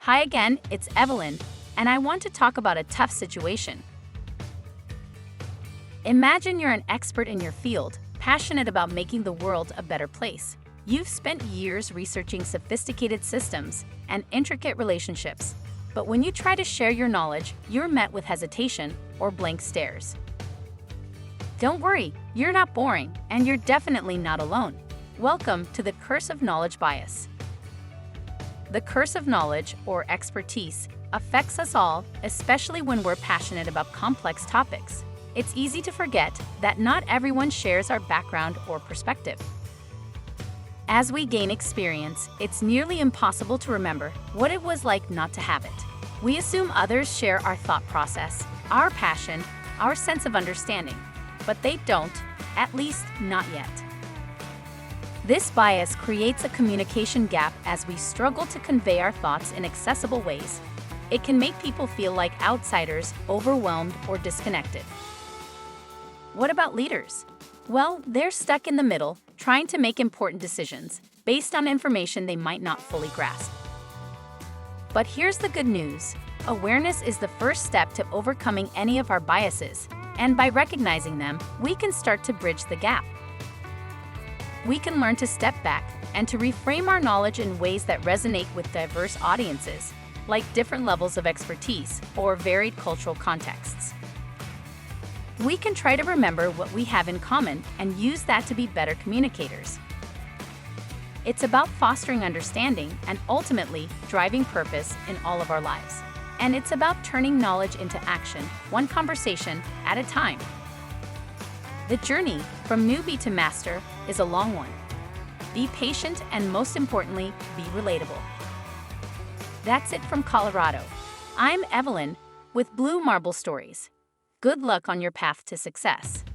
Hi again, it's Evelyn, and I want to talk about a tough situation. Imagine you're an expert in your field, passionate about making the world a better place. You've spent years researching sophisticated systems and intricate relationships, but when you try to share your knowledge, you're met with hesitation or blank stares. Don't worry, you're not boring, and you're definitely not alone. Welcome to the curse of knowledge bias. The curse of knowledge, or expertise, affects us all, especially when we're passionate about complex topics. It's easy to forget that not everyone shares our background or perspective. As we gain experience, it's nearly impossible to remember what it was like not to have it. We assume others share our thought process, our passion, our sense of understanding, but they don't, at least not yet. This bias creates a communication gap as we struggle to convey our thoughts in accessible ways. It can make people feel like outsiders, overwhelmed, or disconnected. What about leaders? Well, they're stuck in the middle, trying to make important decisions based on information they might not fully grasp. But here's the good news. Awareness is the first step to overcoming any of our biases, and by recognizing them, we can start to bridge the gap. We can learn to step back and to reframe our knowledge in ways that resonate with diverse audiences, like different levels of expertise or varied cultural contexts. We can try to remember what we have in common and use that to be better communicators. It's about fostering understanding and ultimately driving purpose in all of our lives. And it's about turning knowledge into action, one conversation at a time. The journey from newbie to master is a long one. Be patient and, most importantly, be relatable. That's it from Colorado. I'm Evelyn with Blue Marble Stories. Good luck on your path to success.